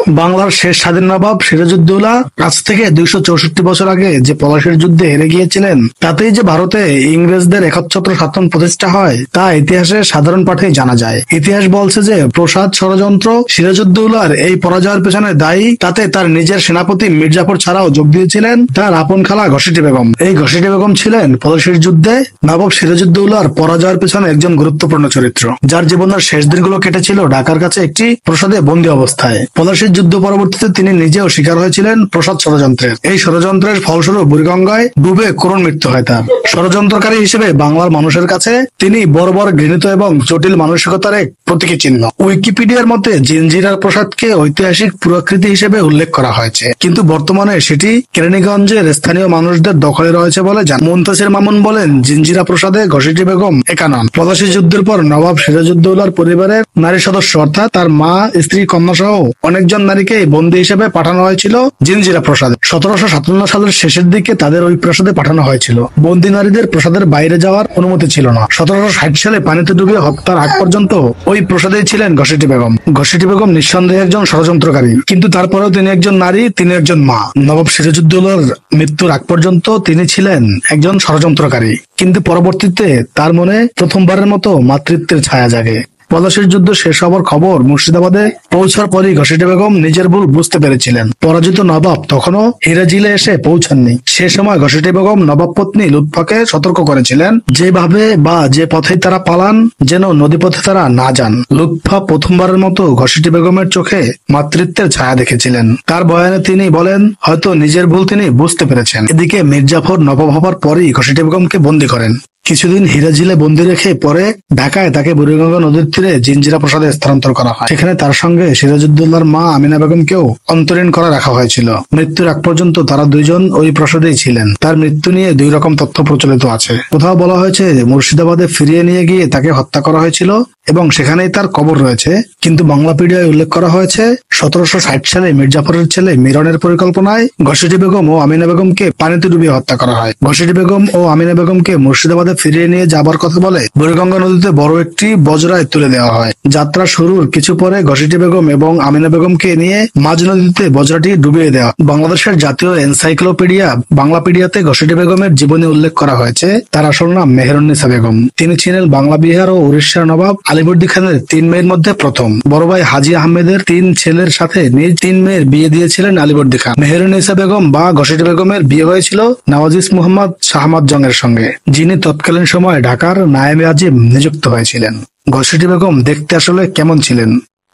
বাংলার শেষ স্বাধীন নবাব সিরাজউদ্দৌলা আজ থেকে 264 বছর আগে যে পলাশীর যুদ্ধে হেরে গিয়েছিলেন, তাতেই যে ভারতে ইংরেজদের একচ্ছত্র শাসন প্রতিষ্ঠা হয় তা ইতিহাসে সাধারণ পাঠেই জানা যায়। ইতিহাস বলছে যে প্রসাদ ষড়যন্ত্র সিরাজউদ্দৌলার এই পরাজয়ের পেছনে দায়ী। তাতে তার নিজের সেনাপতি মির্জাফর ছাড়াও যোগ দিয়েছিলেন তার আপন খালা ঘসিটি বেগম। এই ঘসিটি বেগম ছিলেন পলাশীর যুদ্ধে নবাব সিরাজউদ্দৌলার পরাজয়ের পেছনে একজন গুরুত্বপূর্ণ চরিত্র, যার জীবনের শেষ দিনগুলো কেটেছিল ঢাকার কাছে একটি প্রসাদে বন্দী অবস্থায়। পলাশীর যুদ্ধ পরবর্তীতে তিনি নিজেও শিকার হয়েছিলেন প্রসাদ ষড়যন্ত্রের। এই ষড়যন্ত্রের ফলস্বরূপ বুড়িগঙ্গায় ডুবে করুণ মৃত্যু হয় তার। ষড়যন্ত্রকারী হিসেবে বাংলার মানুষের কাছে তিনি বর্বর, ঘৃণিত এবং জটিল মানসিকতার এক প্রতীকী চিহ্ন। উইকিপিডিয়ার মতে জিঞ্জিরার প্রসাদকে ঐতিহাসিক পুরাকৃতি হিসেবে উল্লেখ করা হয়েছে, কিন্তু বর্তমানে সেটি কেরানীগঞ্জের স্থানীয় মানুষদের দখলে রয়েছে বলে জানান। মুনতাসির মামুন বলেন, জিঞ্জিরা প্রসাদে ঘসিটি বেগম একা নন। পলাশী যুদ্ধের পর নবাব সিরাজউদ্দৌলার পরিবারের নারী সদস্য অর্থাৎ তার মা, স্ত্রী, কন্যা সহ অনেকজন নারীকে বন্দী হিসেবে পাঠানো হয়েছিল জিঞ্জিরা প্রসাদে। 1757 সালের শেষের দিকে তাদের ওই প্রাসাদে পাঠানো হয়েছিল। বন্দী নারীদের প্রসাদের বাইরে যাওয়ার অনুমতি ছিল না। 1760 সালে পানিতে ডুবিয়ে হত্যার আগ পর্যন্ত ওই প্রসাদেই ছিলেন ঘসিটি বেগম। ঘসিটি বেগম নিঃসন্দেহে একজন ষড়যন্ত্রকারী, কিন্তু তারপরেও তিনি একজন নারী, তিনি একজন মা। নবাব সিরাজউদ্দৌলার মৃত্যুর আগ পর্যন্ত তিনি ছিলেন একজন ষড়যন্ত্রকারী, কিন্তু পরবর্তীতে তার মনে প্রথমবারের মতো মাতৃত্বের ছায়া জাগে। পলাশীর যুদ্ধ শেষ হবার খবর মুর্শিদাবাদে পৌঁছার পরই ঘসিটি বেগম নিজের ভুল বুঝতে পেরেছিলেন। পরাজিত নবাব তখনও হিরাজিলে এসে পৌঁছাননি। সে সময় ঘসিটি বেগম নবাব পত্নী লুৎফাকে সতর্ক করেছিলেন, যেভাবে বা যে পথে তারা পালান যেন নদীপথে তারা না যান। লুৎফা প্রথমবারের মতো ঘসিটি বেগমের চোখে মাতৃত্বের ছায়া দেখেছিলেন। তার বয়ানে তিনি বলেন, হয়তো নিজের ভুল তিনি বুঝতে পেরেছেন। এদিকে মির্জাফর নবাব হবার পরই ঘসিটি বেগমকে বন্দী করেন। কিছুদিন হিরাজিলে বন্দী রেখে পরে ঢাকায় তাকে বুড়িগঙ্গা নদীর তীরে জিঞ্জিরা প্রসাদে স্থানান্তর করা হয়। সেখানে তার সঙ্গে সিরাজউদ্দৌলার মা আমিনা বেগমকেও অন্তরীণ করে রাখা হয়েছিল। মৃত্যুর আগ পর্যন্ত তারা দুইজন ওই প্রসাদেই ছিলেন। তার মৃত্যু নিয়ে দুই রকম তথ্য প্রচলিত আছে। কোথাও বলা হয়েছে মুর্শিদাবাদে ফিরিয়ে নিয়ে গিয়ে তাকে হত্যা করা হয়েছিল এবং সেখানেই তার কবর রয়েছে, কিন্তু বাংলাপিডিয়ায় উল্লেখ করা হয়েছে 1760 সালে মির্জাফরের ছেলে মিরনের পরিকল্পনায় ঘসিটি বেগম ও আমিনা বেগমকে পানিতে ডুবিয়ে হত্যা করা হয়। ঘসিটি বেগম ও আমিনা বেগমকে মুর্শিদাবাদে ফিরিয়ে নিয়ে যাবার কথা বলে বুড়িগঙ্গা নদীতে বড় একটি বজরায় তুলে দেওয়া হয়। যাত্রা শুরুর কিছু পরে ঘসিটি বেগম এবং আমিনা বেগমকে নিয়ে মাঝ নদীতে বজরাটি ডুবিয়ে দেওয়া। বাংলাদেশের জাতীয় এনসাইক্লোপিডিয়া বাংলাপিডিয়াতে ঘসিটি বেগমের জীবনী উল্লেখ করা হয়েছে। তার আসল নাম মেহেরুন্নিসা বেগম। তিনি ছিলেন বাংলা, বিহার ও উড়িষ্যার নবাব আলীবর্দী খানের 3 মেয়ের মধ্যে প্রথম। বড় ভাই হাজী আহমেদের 3 ছেলের সাথে নিজ 3 মেয়ের বিয়ে দিয়েছিলেন আলীবর্দী খান। মেহেরুন্নিসা বেগম বা ঘসিটি বেগমের বিয়ে হয়েছিল নওয়াজিস মুহাম্মদ শাহমাদ জংয়ের সঙ্গে, যিনি তৎকালীন সময় ঢাকার নায়েবে আজিম নিযুক্ত হয়েছিলেন। ঘসিটি বেগম দেখতে আসলে কেমন ছিলেন?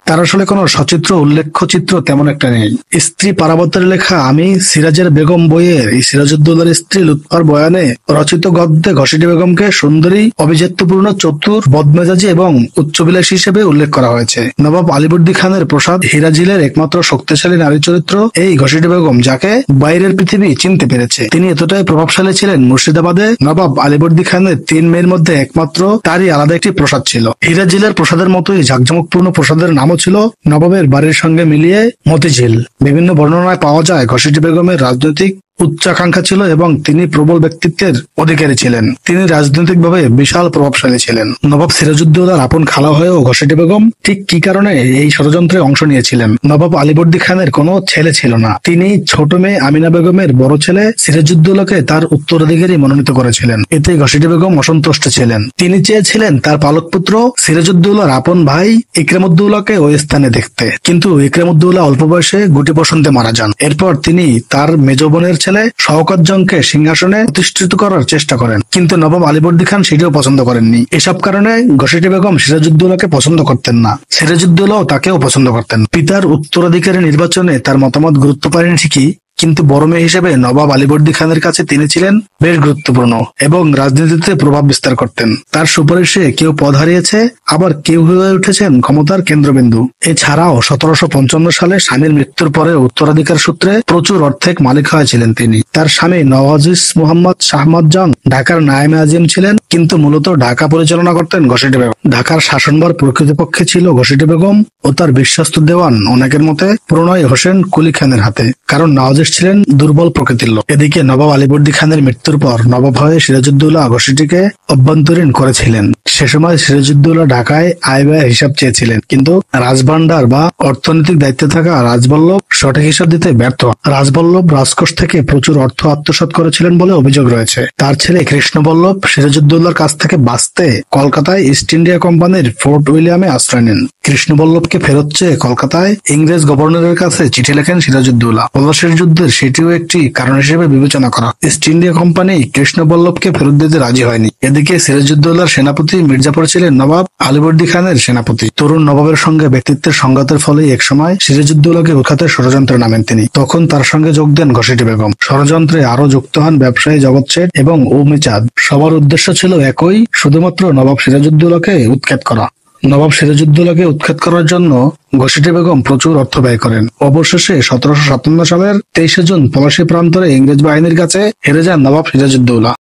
তার আসলে কোনো সচিত্র উল্লেখ্য চিত্র তেমন একটা নেই। স্ত্রী পারাবতের লেখা আমি সিরাজের বেগম বইয়ের এই সিরাজউদ্দৌলার স্ত্রী লুৎফার বয়ানে রচিত গদ্যে ঘসিটি বেগমকে সুন্দরী, অভিজাত্যপূর্ণ, চতুর, বদমেজাজি এবং উচ্চবিলাসী হিসেবে উল্লেখ করা হয়েছে। নবাব আলীবর্দী খানের প্রসাদ হিরাজিলের একমাত্র শক্তিশালী নারী চরিত্র এই ঘসিটি বেগম, যাকে বাইরের পৃথিবী চিনতে পেরেছে। তিনি এতটাই প্রভাবশালী ছিলেন, মুর্শিদাবাদে নবাব আলীবর্দী খানের 3 মেয়ের মধ্যে একমাত্র তারই আলাদা একটি প্রসাদ ছিল। হিরাজিলের প্রসাদের মতোই জাঁকজমকপূর্ণ প্রসাদের নাম ছিল নবাবের বাড়ির সঙ্গে মিলিয়ে মতিঝিল। বিভিন্ন বর্ণনায় পাওয়া যায় ঘসিটি বেগমের রাজনৈতিক উচ্চাকাঙ্ক্ষা ছিল এবং তিনি প্রবল ব্যক্তিত্বের অধিকারী ছিলেন। তিনি রাজনৈতিকভাবে বিশাল প্রভাবশালী ছিলেন। নবাব সিরাজউদ্দৌলার আপন খালা হয়েও ঘসিটি বেগম ঠিক কি কারণে এই ষড়যন্ত্রে অংশ নিয়েছিলেন? নবাব আলীবর্দী খানের কোনো ছেলে ছিল না। তিনি ছোট মেয়ে আমিনা বেগমের বড় ছেলে সিরাজউদ্দৌলাকে তার উত্তরাধিকারী মনোনীত করেছিলেন। এতে ঘসিটি বেগম অসন্তুষ্ট ছিলেন। তিনি চেয়েছিলেন তার পালক পুত্র সিরাজউদ্দৌলার আপন ভাই ইকরামউদ্দৌলাকে ওই স্থানে দেখতে, কিন্তু ইকরামউদ্দৌলা অল্প বয়সে গুটি বসন্তে মারা যান। এরপর তিনি তার মেজ বোনের ছেলে শওকত জংকে সিংহাসনে প্রতিষ্ঠিত করার চেষ্টা করেন, কিন্তু নবাব আলীবর্দী খান সেটিও পছন্দ করেননি। এসব কারণে ঘসিটি বেগম সিরাজউদ্দৌলাকে পছন্দ করতেন না। সিরাজউদ্দৌলাও তাকেও পছন্দ করতেন। পিতার উত্তরাধিকারী নির্বাচনে তার মতামত গুরুত্ব পায়নি ঠিকই, কিন্তু বড় মেয়ে হিসেবে নবাব আলীবর্দী খানের কাছে তিনি ছিলেন বেশ গুরুত্বপূর্ণ এবং রাজনীতিতে প্রভাব বিস্তার করতেন। তার সুপারিশে কেউ পদ হারিয়েছে, আবার কেউ হয়ে উঠেছেন ক্ষমতার কেন্দ্রবিন্দু। এছাড়াও 1755 সালে স্বামীর মৃত্যুর পরে উত্তরাধিকার সূত্রে প্রচুর অর্থের মালিক হয়েছিলেন তিনি। তার স্বামী নওয়াজিস মুহাম্মদ শাহমাদ জং ঢাকার নায়েবে আজিম ছিলেন, কিন্তু মূলত ঢাকা পরিচালনা করতেন ঘসিটি বেগম। ঢাকার শাসনভার প্রকৃতপক্ষে ছিল ঘসিটি বেগম ও তার বিশ্বস্ত দেওয়ান অনেকের মতে প্রণয় হোসেন কুলি খানের হাতে, কারণ নওয়াজিস ছিলেন দুর্বল প্রকৃতির লোক। এদিকে নবাব আলীবর্দী খানের মৃত্যুর পর নবাব হয়ে সিরাজউদ্দৌলা ঘোষটিকে অভ্যন্তরীণ করেছিলেন। সে সময় সিরাজউদ্দৌলা ঢাকায় আয় ব্যয়ের হিসাব চেয়েছিলেন, কিন্তু রাজভান্ডার বা অর্থনৈতিক দায়িত্বে থাকা রাজবল্লভ সঠিক হিসাব দিতে ব্যর্থ। রাজবল্লভ রাজকোষ থেকে প্রচুর অর্থ আত্মসাৎ করেছিলেন বলে অভিযোগ রয়েছে। তার ছেলে কৃষ্ণবল্লভ সিরাজউদ্দৌলার কাছ থেকে বাঁচতে কলকাতায় ইস্ট ইন্ডিয়া কোম্পানির ফোর্ট উইলিয়ামে আশ্রয় নেন। কৃষ্ণবল্লভকে ফেরত চেয়ে কলকাতায় ইংরেজ গভর্নরের কাছে চিঠি লেখেন সিরাজউদ্দৌলা। পলাশীর যুদ্ধের সেটিও একটি কারণ হিসেবে বিবেচনা করা। ইস্ট ইন্ডিয়া কোম্পানি কৃষ্ণবল্লভকে ফেরত দিতে রাজি হয়নি। এদিকে সিরাজউদ্দৌলার সেনাপতি মির্জাফর ছিলেন নবাব আলীবর্দী খানের সেনাপতি। তরুণ নবাবের সঙ্গে ব্যক্তিত্বের সংঘাতের ফলে একসময় সিরাজউদ্দৌলাকে উৎখাতের ষড়যন্ত্রে নামেন তিনি। তখন তার সঙ্গে যোগ দেন ঘসেটি বেগম। ষড়যন্ত্রে আরো যুক্ত হন ব্যবসায়ী জগৎ শেঠ এবং ঔমি চাঁদ। সবার উদ্দেশ্য ছিল একই, শুধুমাত্র নবাব সিরাজউদ্দৌলাকে উৎখাত করা। নবাব সিরাজউদ্দৌলাকে উৎখাত করার জন্য ঘসেটি বেগম প্রচুর অর্থ ব্যয় করেন। অবশেষে 1757 সালের 23 জুন পলাশী প্রান্তরে ইংরেজ বাহিনীর কাছে হেরে যান নবাব সিরাজউদ্দৌলা।